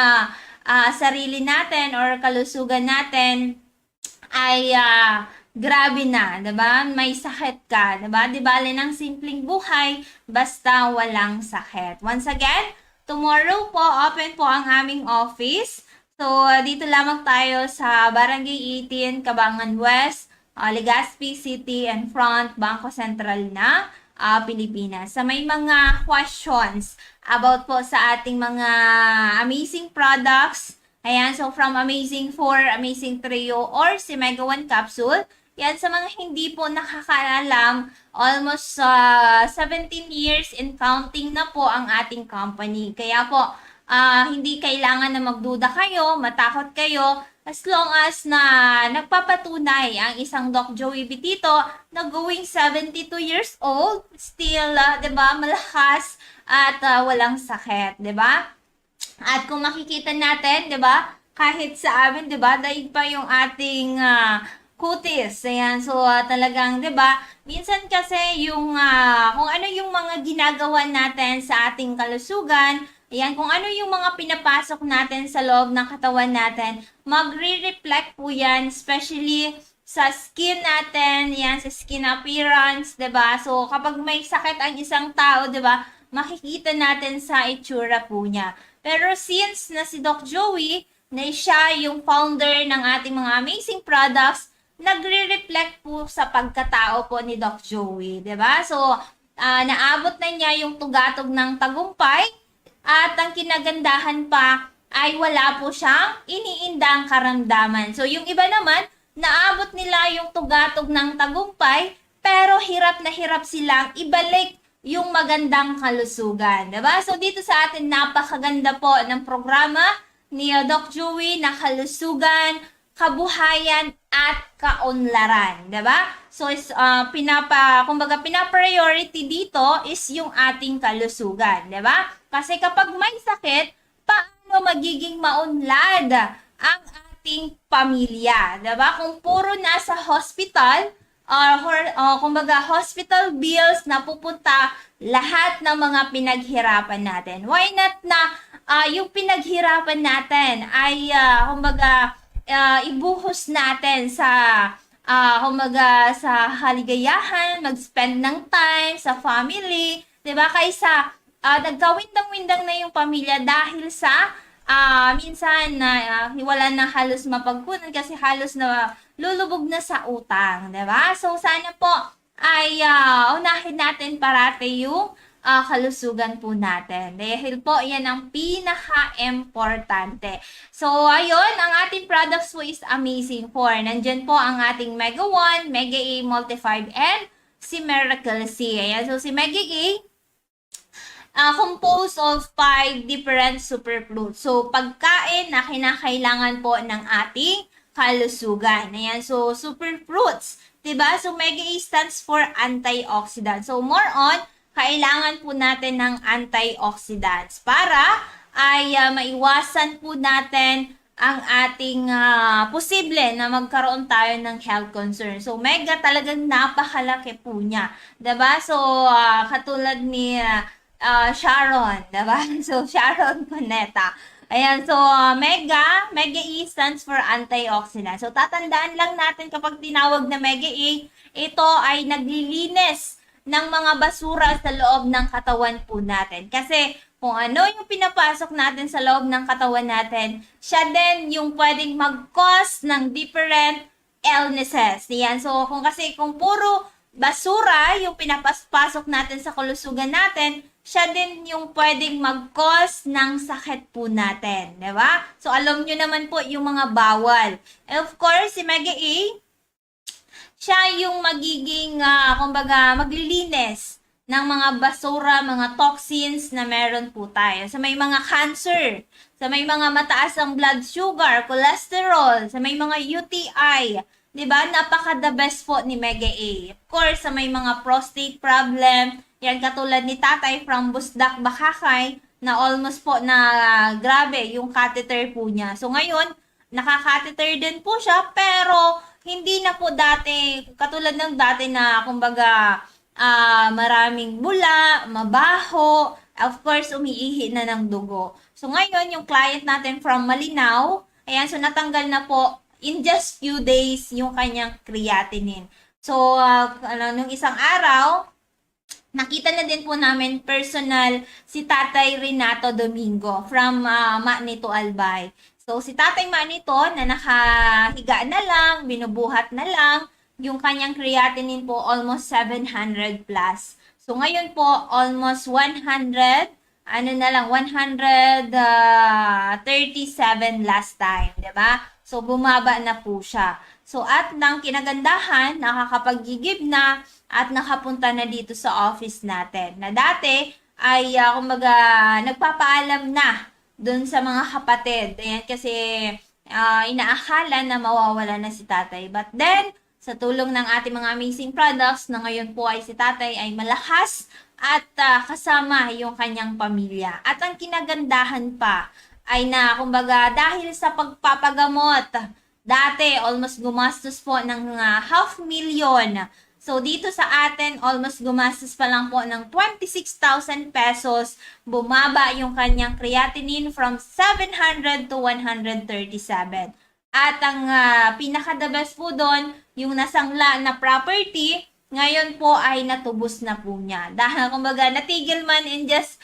sarili natin or kalusugan natin ay grabe na, diba? May sakit ka, diba? Di bale ng simpleng buhay basta walang sakit. Once again, tomorrow po open po ang aming office. So dito lamang tayo sa Barangay 18, Cabangan West, Legazpi City and Front, Bangko Sentral na Pilipinas. Sa may mga questions about po sa ating mga amazing products, ayan, so from Amazing 4, Amazing Trio, or si Mega 1 Capsule, yan, sa mga hindi po nakakaalam, almost 17 years and counting na po ang ating company. Kaya po, hindi kailangan na magduda kayo, matakot kayo, as long as na nagpapatunay ang isang Doc Joey Bitito na going 72 years old, still, 'di ba, malakas at walang sakit, 'di ba? At kung makikita natin, 'di ba, kahit sa amin, 'di ba, daig pa yung ating kutis. Ayan, so talagang, 'di ba, minsan kasi yung kung ano yung mga ginagawa natin sa ating kalusugan, ayan, kung ano yung mga pinapasok natin sa loob ng katawan natin, magre-reflect po yan, especially sa skin natin, yan, sa skin appearance, 'di ba? So, kapag may sakit ang isang tao, 'di ba, makikita natin sa itsura po niya. Pero since na si Doc Joey, na siya yung founder ng ating mga amazing products, nagre-reflect po sa pagkatao po ni Doc Joey, 'di ba? So, naabot na niya yung tugatog ng tagumpay. At ang kinagandahan pa ay wala po siyang iniindang karamdaman. So, yung iba naman, naabot nila yung tugatog ng tagumpay, pero hirap na hirap silang ibalik yung magandang kalusugan. Diba? So, dito sa atin, napakaganda po ng programa ni Doc Joey na kalusugan, kabuhayan, at kaunlaran. Diba? So, kumbaga, pina-priority dito is yung ating kalusugan. Diba? Kasi kapag may sakit, paano magiging maunlad ang ating pamilya? Diba? Kung puro nasa hospital, kumbaga hospital bills na pupunta lahat ng mga pinaghirapan natin. Why not na yung pinaghirapan natin ay kumbaga ibuhos natin sa kumbaga sa haligayahan, mag-spend ng time sa family, 'di ba? Kaysa nagkawindang-windang na yung pamilya dahil sa minsan na wala na halos mapagkunan kasi halos na lulubog na sa utang, 'di ba? So sana po ay unahin natin parati yung kalusugan po natin. Dahil po, yan ang pinaka-importante. So, ayun, ang ating products po is Amazing 4. Nandyan po ang ating Mega 1, Mega A, Multi 5, and si Miracle C. Ayan, so si Mega A, composed of 5 different superfoods. So, pagkain na kinakailangan po ng ating kalusugan. Ayan, so superfruits. Diba? So, Mega A stands for antioxidant. So, more on, kailangan po natin ng antioxidants para ay maiwasan po natin ang ating posible na magkaroon tayo ng health concern. So, Mega talagang napakalaki po niya. Diba? So, katulad ni Sharon. Diba? So, Sharon Cuneta. Ayan, so Mega E stands for antioxidant. So, tatandaan lang natin kapag tinawag na Mega A, ito ay naglilinis ng mga basura sa loob ng katawan po natin. Kasi kung ano yung pinapasok natin sa loob ng katawan natin, siya din yung pwedeng mag-cause ng different illnesses. Yan. So kung puro basura yung pinapasok natin sa kalusugan natin, siya din yung pwedeng mag-cause ng sakit po natin. Diba? So alam nyo naman po yung mga bawal. And of course, si Mega A, siya yung magiging, kumbaga, maglilinis ng mga basura, mga toxins na meron po tayo. Sa may mga cancer, sa may mga mataas ang blood sugar, cholesterol, sa may mga UTI, diba? Napaka-the best po ni Mega A. Of course, sa may mga prostate problem, yan katulad ni Tatay from Busdak, Bakakay, na almost po na grabe yung catheter po niya. So ngayon, naka-catheter din po siya, pero hindi na po dati, katulad ng dati na, kumbaga, maraming bula, mabaho, of course, umiihi na ng dugo. So, ngayon, yung client natin from Malinaw, ayan, so natanggal na po in just few days yung kanyang creatinine. So, nung isang araw, nakita na din po namin personal si Tatay Renato Domingo from Manito Albay. So, si Tatay Manito na nakahiga na lang, binubuhat na lang, yung kanyang creatinine po almost 700 plus. So, ngayon po almost 137 last time, 'di ba? So, bumaba na po siya. So, at ng kinagandahan, nakakapagigib na at nakapunta na dito sa office natin. Na dati ay, kumbaga, nagpapaalam na doon sa mga kapatid. Ayan, kasi inaakala na mawawala na si Tatay. But then, sa tulong ng ating mga amazing products na ngayon po ay si Tatay ay malakas at kasama yung kanyang pamilya. At ang kinagandahan pa ay na, kumbaga, dahil sa pagpapagamot, dati almost gumastos po ng 500,000. So, dito sa atin, almost gumastos pa lang po ng 26,000 pesos. Bumaba yung kanyang creatinine from 700 to 137. At ang pinaka-the best po doon, yung nasangla na property, ngayon po ay natubos na po niya. Dahil, kumbaga, natigil man in just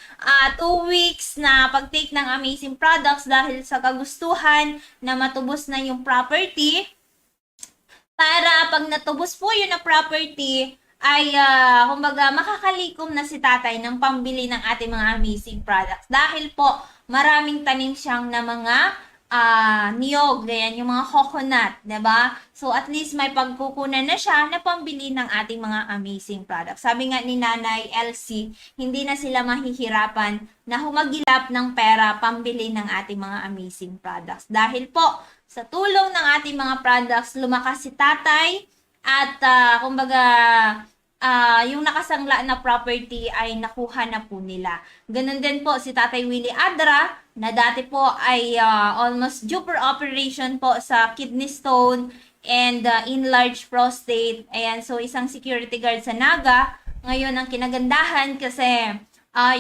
2 weeks na pag-take ng amazing products dahil sa kagustuhan na matubos na yung property, para pag natubos po yun na property, ay, kumbaga, makakalikom na si Tatay ng pambili ng ating mga amazing products. Dahil po, maraming tanim siyang na mga niyog, ganyan, yung mga coconut, diba? So, at least may pagkukunan na siya na pambili ng ating mga amazing products. Sabi nga ni Nanay Elsie, hindi na sila mahihirapan na humagilap ng pera pambili ng ating mga amazing products. Dahil po, sa tulong ng ating mga products, lumakas si Tatay at kumbaga yung nakasangla na property ay nakuha na po nila. Ganun din po si Tatay Willie Adra na dati po ay almost due for operation po sa kidney stone and enlarged prostate. Ayan, so isang security guard sa Naga. Ngayon, ang kinagandahan kasi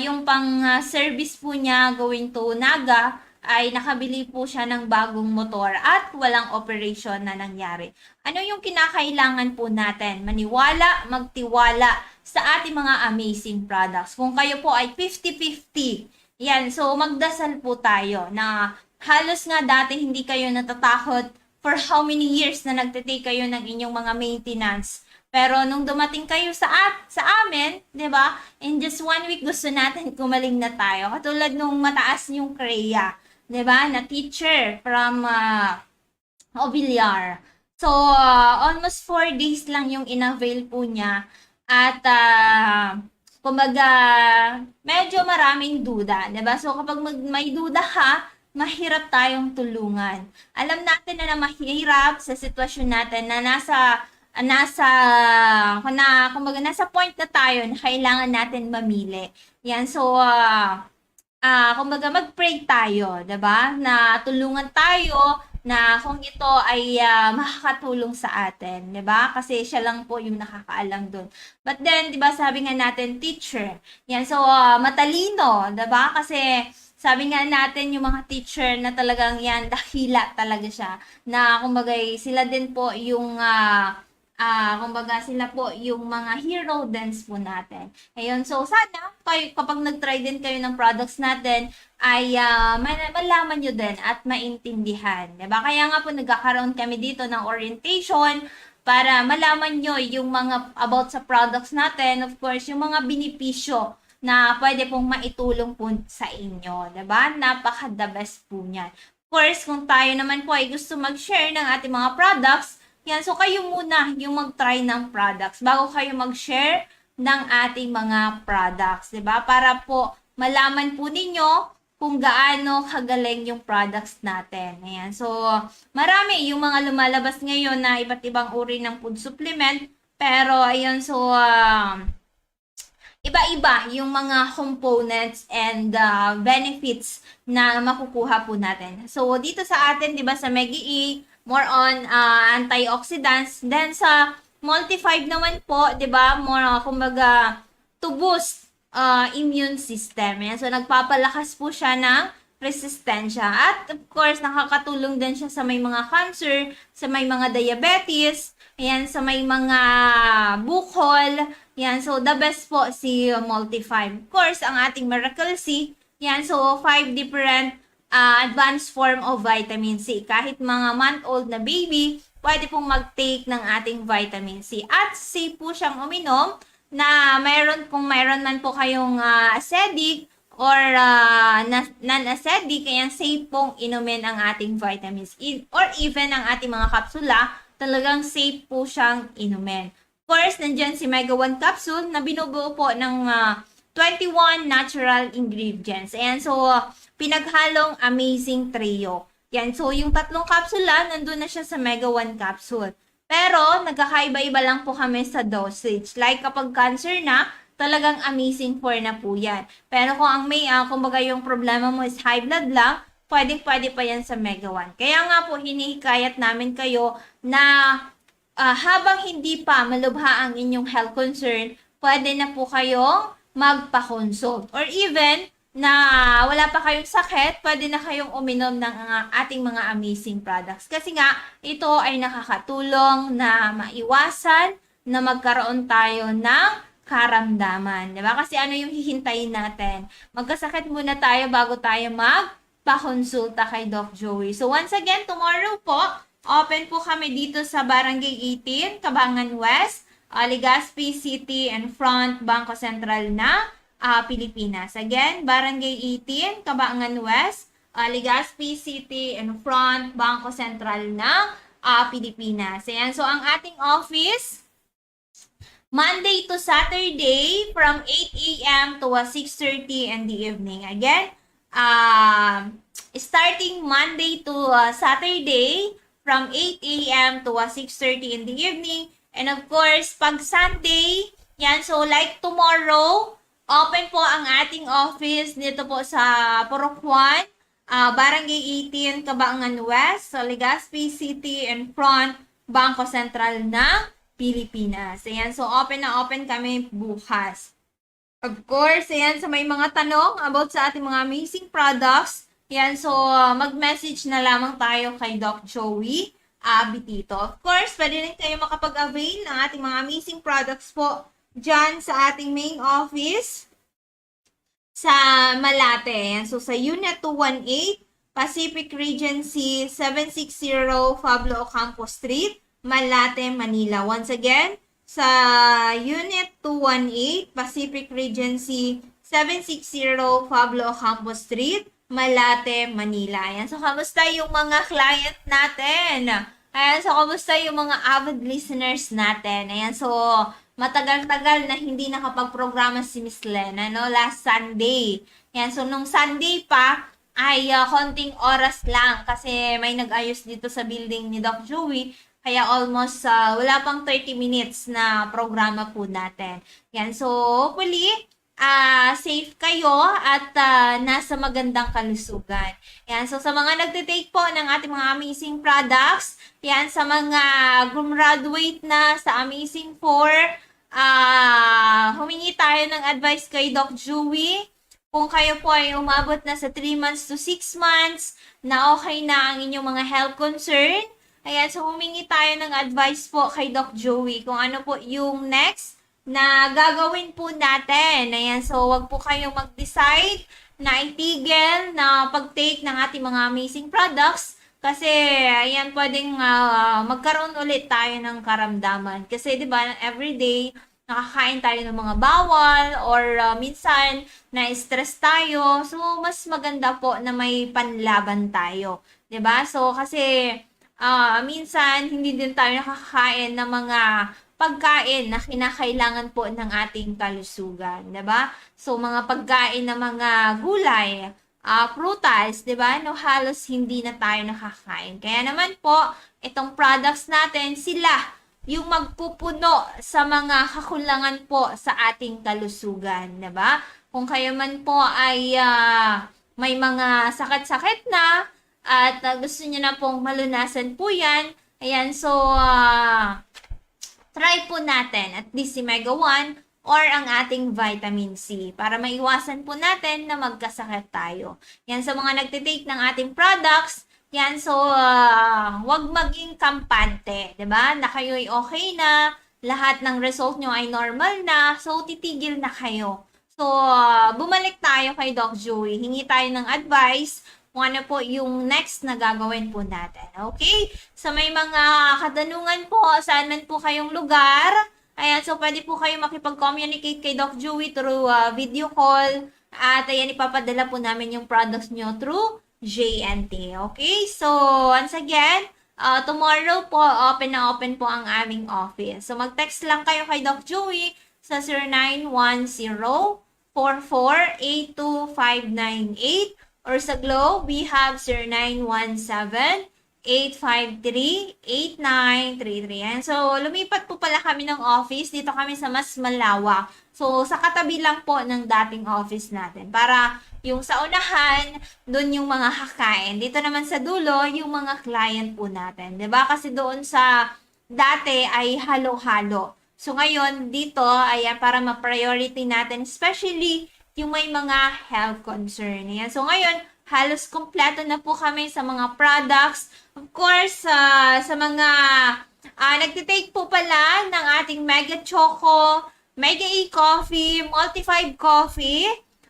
yung pang-service po niya going to Naga ay nakabili po siya ng bagong motor at walang operation na nangyari. Ano yung kinakailangan po natin? Maniwala, magtiwala sa ating mga amazing products. Kung kayo po ay 50-50, yan, so magdasal po tayo na halos nga dati hindi kayo natatakot for how many years na nagtitake kayo ng inyong mga maintenance. Pero nung dumating kayo sa amin, 'di ba? In just 1 week gusto natin kumaling na tayo. Katulad nung mataas yung Kreya, 'di ba? Na teacher from Ovillar. So almost 4 days lang yung inavail po niya at kumbaga medyo maraming duda, 'di ba? So kapag may duda ka, mahirap tayong tulungan. Alam natin na mahirap sa sitwasyon natin na kumbaga nasa point na tayo na kailangan natin mamili. Yan, so kumbaga mag-pray tayo, 'di ba? Na tulungan tayo na kung ito ay makakatulong sa atin, 'di ba? Kasi siya lang po yung nakakaalam doon. But then, 'di ba, sabi nga natin teacher. Yan, so matalino, 'di ba? Kasi sabi nga natin yung mga teacher na talagang yan, dakila talaga siya. Na kumbaga sila din po yung kumbaga sila po yung mga hero dance po natin. Ayun, so sana kayo, kapag nag-try din kayo ng products natin, ay malaman nyo din at maintindihan. Diba? Kaya nga po nagkakaroon kami dito ng orientation para malaman nyo yung mga about sa products natin. Of course, yung mga benepisyo na pwede pong maitulong po sa inyo. Diba? Napaka-the best po niyan. Of course, kung tayo naman po ay gusto mag-share ng ating mga products, yan, so kayo muna yung mag-try ng products bago kayo mag-share ng ating mga products, 'di ba? Para po malaman po ninyo kung gaano kagaling yung products natin. Ayan. So, marami yung mga lumalabas ngayon na iba't ibang uri ng food supplement, pero ayun, so iba-iba yung mga components and benefits na makukuha po natin. So, dito sa atin, 'di ba, sa Megi-E, more on antioxidants. Then sa Multi-5 naman po, 'di ba? More kumbaga to boost immune system. Ayan. So nagpapalakas po siya ng resistensya. At of course, nakakatulong din siya sa may mga cancer, sa may mga diabetes, ayan, sa may mga bukol. Yan, so the best po si Multi-5. Of course, ang ating Miracle C, yan, so 5 different advanced form of vitamin C. Kahit mga month-old na baby, pwede pong mag-take ng ating vitamin C. At safe po siyang uminom na kung mayroon man po kayong acidic or non-acidic, kaya safe pong inumin ang ating vitamins. Or even ang ating mga kapsula, talagang safe po siyang inumin. Of course, nandyan si Mega 1 capsule na binubuo po ng 21 natural ingredients. Ayan, so pinaghalong amazing trio. Yan, so yung 3 kapsula, nandun na siya sa Mega 1 capsule. Pero, nagkakaiba-iba lang po kami sa dosage. Like kapag cancer na, talagang amazing 4 na po yan. Pero kung ang kumbaga yung problema mo is high blood lang, pwede pa yan sa Mega 1. Kaya nga po, hinihikayat namin kayo na habang hindi pa malubha ang inyong health concern, pwede na po kayong magpa-consult. Or even, na wala pa kayong sakit, pwede na kayong uminom ng ating mga amazing products. Kasi nga, ito ay nakakatulong na maiwasan na magkaroon tayo ng karamdaman. Diba? Kasi ano yung hihintayin natin? Magkasakit muna tayo bago tayo magpa-konsulta kay Doc Joey. So once again, tomorrow po, open po kami dito sa Barangay 18, Cabangan West, Legazpi City and Front, Bangko Sentral na Pilipinas. Again, Barangay 18, Cabangan West, Legazpi City and Front, Bangko Sentral ng Pilipinas. Ayan, so ang ating office, Monday to Saturday from 8 a.m. to 6:30 in the evening. Again, starting Monday to Saturday from 8 a.m. to 6:30 in the evening. And of course, pag Sunday, yan, so like tomorrow, open po ang ating office dito po sa Purok 1, Barangay 18, Cabangan West, sa Legazpi City and Front, Bangko Sentral ng Pilipinas. Ayan, so open na open kami bukas. Of course, ayan, so may mga tanong about sa ating mga amazing products. Ayan, so mag-message na lamang tayo kay Doc Joey Abitito. Of course, pwede rin kayo makapag-avail ng ating mga amazing products po dyan sa ating main office sa Malate. Ayan, so sa Unit 218, Pacific Regency 760 Pablo Ocampo Street, Malate, Manila. Once again, sa Unit 218, Pacific Regency 760 Pablo Ocampo Street, Malate, Manila. Ayan, so kamusta yung mga client natin? Ayan, so kamusta yung mga avid listeners natin? Ayan, so matagal-tagal na hindi nakapag-programa si Miss Len, last Sunday. Ayan, so nung Sunday pa, ay konting oras lang kasi may nag-ayos dito sa building ni Doc Joey. Kaya almost wala pang 30 minutes na programa po natin. Yan, so hopefully safe kayo at nasa magandang kalusugan. Yan, so sa mga nagtitake po ng ating mga amazing products, yan, sa mga graduate na sa Amazing 4, humingi tayo ng advice kay Doc Joey. Kung kayo po ay umabot na sa 3 months to 6 months, na okay na ang inyong mga health concern, ayan, so humingi tayo ng advice po kay Doc Joey kung ano po yung next na gagawin po natin. Ayan, so wag po kayong mag-decide na itigil na pag-take ng ating mga amazing products kasi ayan, pwedeng magkaroon ulit tayo ng karamdaman. Kasi 'di ba, everyday nakakain tayo ng mga bawal or minsan na-stress tayo. So, mas maganda po na may panlaban tayo. 'Di ba? So, kasi minsan hindi din tayo nakakain ng mga pagkain na kinakailangan po ng ating kalusugan. 'Di ba? So, mga pagkain na mga gulay, prutas, 'di ba? No, halos hindi na tayo nakakain. Kaya naman po, itong products natin, sila yung magpupuno sa mga kakulangan po sa ating kalusugan, 'di ba? Kung kayo man po ay may mga sakit-sakit na at gusto niyo na pong malunasan po 'yan, ayan, so try po natin at least si Mega 1 or ang ating vitamin C para maiwasan po natin na magkasakit tayo. Yan, sa mga nagtitake ng ating products, yan, so wag maging kampante, 'di ba? Na kayo'y okay na, lahat ng result nyo ay normal na, so titigil na kayo. So bumalik tayo kay Doc Joey, hingi tayo ng advice kung ano po yung next na gagawin po natin. Okay? So may mga katanungan po, saan man po kayong lugar, ayan, so pwede po kayo makipag-communicate kay Doc Joey through video call at ayan, ipapadala po namin yung products nyo through JNT. Okay? So, once again, tomorrow po, open na open po ang aming office. So, mag-text lang kayo kay Doc Joey sa 0910-4482-598 or sa Globe, we have 0917-853-8933. So, lumipat po pala kami ng office. Dito kami sa mas malawak. So, sa katabi lang po ng dating office natin. Para yung sa unahan, doon yung mga kakain. Dito naman sa dulo, yung mga client po natin. 'Di ba? Kasi doon sa dati ay halo-halo. So, ngayon, dito, ayan, para ma-priority natin, especially yung may mga health concern. Ayan. So, ngayon, halos kompleto na po kami sa mga products. Of course, sa mga nagtitake po pala ng ating Mega Choco, Mega E-Coffee, Multi-5 Coffee,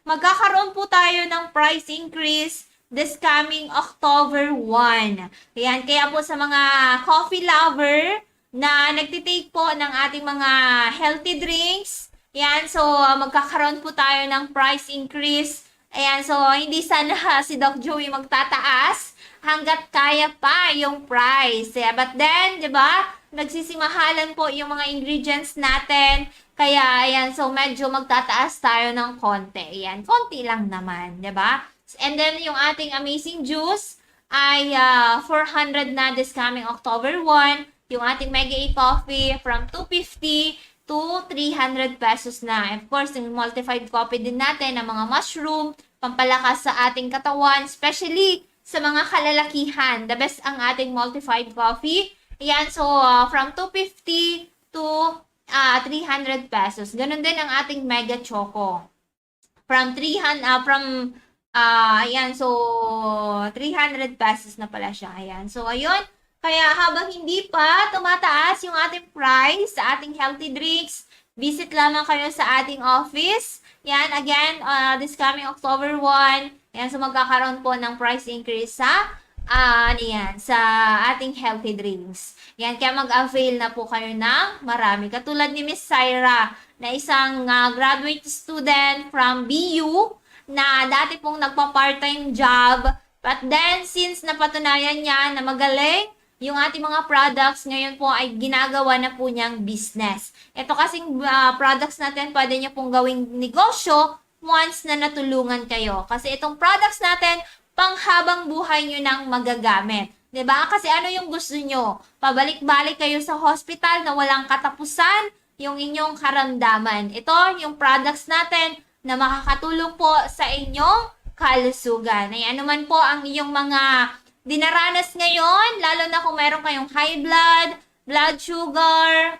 magkakaroon po tayo ng price increase this coming October 1. Ayan, kaya po sa mga coffee lover na nagtitake po ng ating mga healthy drinks, ayan, so magkakaroon po tayo ng price increase. Ayan, so hindi sana si Doc Joey magtataas hanggat kaya pa yung price. Yeah, but then, di ba, nagsisimahalan po yung mga ingredients natin. Kaya, ayan, so medyo magtataas tayo ng konti. Ayan, konti lang naman, di ba? And then, yung ating amazing juice ay 400 na this coming October 1. Yung ating Mega E-Coffee from 250 to 300 pesos na. And of course, yung multified coffee din natin ng mga mushroom, pampalakas sa ating katawan, especially sa mga kalalakihan. The best ang ating multified coffee. Ayan, so from 250 to 300 pesos. Ganun din ang ating Mega Choco. From 300, ayan, so 300 pesos na pala siya. Ayan, so ayun. Kaya habang hindi pa tumataas yung ating price sa ating healthy drinks, visit lamang kayo sa ating office. Yan, again, this coming October 1, yan, so magkakaroon po ng price increase sa sa ating healthy drinks. Yan, kaya mag-avail na po kayo ng marami. Katulad ni Miss Syra, na isang graduate student from BU, na dati pong nagpa-part-time job. But then, since napatunayan niya na magaling yung ating mga products, ngayon po ay ginagawa na po niyang business. Ito kasing products natin, pwede niyo pong gawing negosyo once na natulungan kayo. Kasi itong products natin, panghabang buhay nyo nang magagamit. 'Di ba? Kasi ano yung gusto nyo? Pabalik-balik kayo sa hospital na walang katapusan yung inyong karamdaman. Ito yung products natin na makakatulong po sa inyong kalusugan. Ay ano man po ang iyong mga dinaranas ngayon, lalo na kung meron kayong high blood, blood sugar,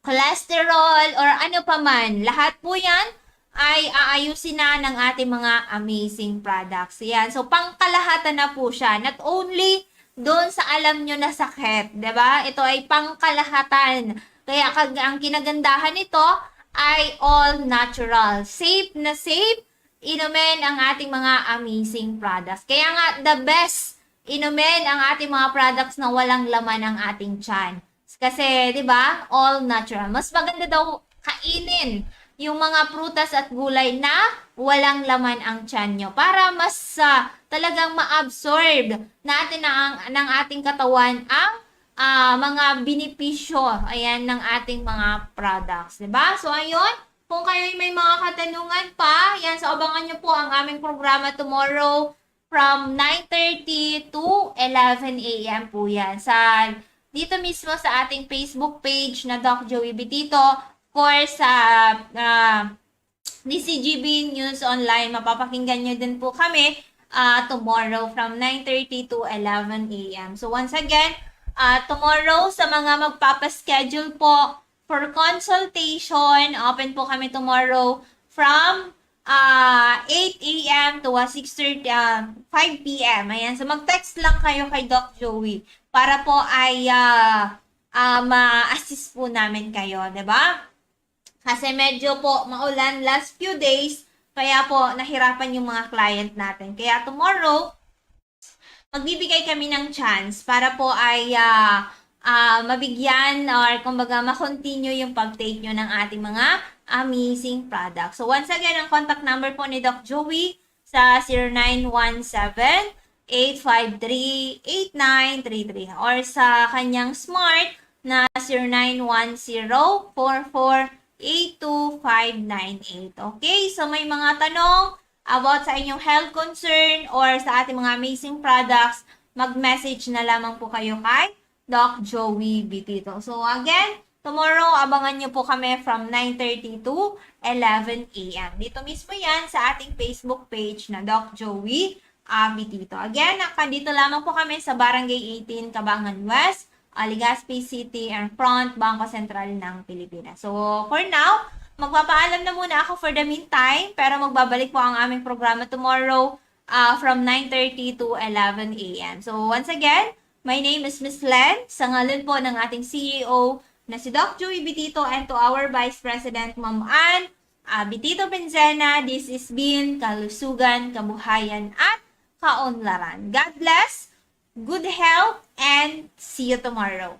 cholesterol, or ano pa man. Lahat po yan ay aayusin na ng ating mga amazing products. Yan. So, pangkalahatan na po siya. Not only doon sa alam nyo na sakit. 'Di ba? Ito ay pangkalahatan. Kaya ang kinagandahan nito ay all natural. Safe na safe. Inumin ang ating mga amazing products. Kaya nga, the best inumin ang ating mga products na walang laman ang ating tiyan. Kasi, 'di ba? All natural. Mas maganda daw kainin yung mga prutas at gulay na walang laman ang tiyan nyo para mas talagang ma-absorb natin ng ating katawan ang mga benepisyo ayan ng ating mga products, 'di ba? So ayun, kung kayo may mga katanungan pa, yan, so abangan nyo po ang aming programa tomorrow from 9:30 to 11 a.m. po yan. Dito mismo sa ating Facebook page na Doc Joey Betito, or sa DCGB News Online, mapapakinggan nyo din po kami tomorrow from 9:30 to 11 a.m. So once again, tomorrow sa mga magpapaschedule po for consultation, open po kami tomorrow from 8 a.m. to 6:30, 5 p.m. Ayan, so mag-text lang kayo kay Doc Joey para po ay ma-assist po namin kayo, 'di ba? Kasi medyo po maulan last few days, kaya po nahirapan yung mga client natin. Kaya tomorrow, magbibigay kami ng chance para po ay mabigyan or kumbaga ma-continue yung pag-take nyo ng ating mga amazing products. So once again, ang contact number po ni Doc Joey sa 0917-853-8933 or sa kanyang smart na 0910-44-82598. Okay? So, may mga tanong about sa inyong health concern or sa ating mga amazing products, mag-message na lamang po kayo kay Doc Joey Betito. So, again, tomorrow, abangan nyo po kami from 9:30 to 11 a.m. Dito mismo yan sa ating Facebook page na Doc Joey Betito. Again, dito lamang po kami sa Barangay 18, Cabangan West, Legazpi City, and Front, Bangko Sentral ng Pilipinas. So, for now, magpapaalam na muna ako for the meantime, pero magbabalik po ang aming programa tomorrow from 9:30 to 11 a.m. So, once again, my name is Miss Len, sa ngalan po ng ating CEO na si Doc Joey Betito, and to our Vice President, Ma'am Ann Betito Benzena. This is been Kalusugan, Kabuhayan, at Kaunlaran. God bless, good health, and see you tomorrow.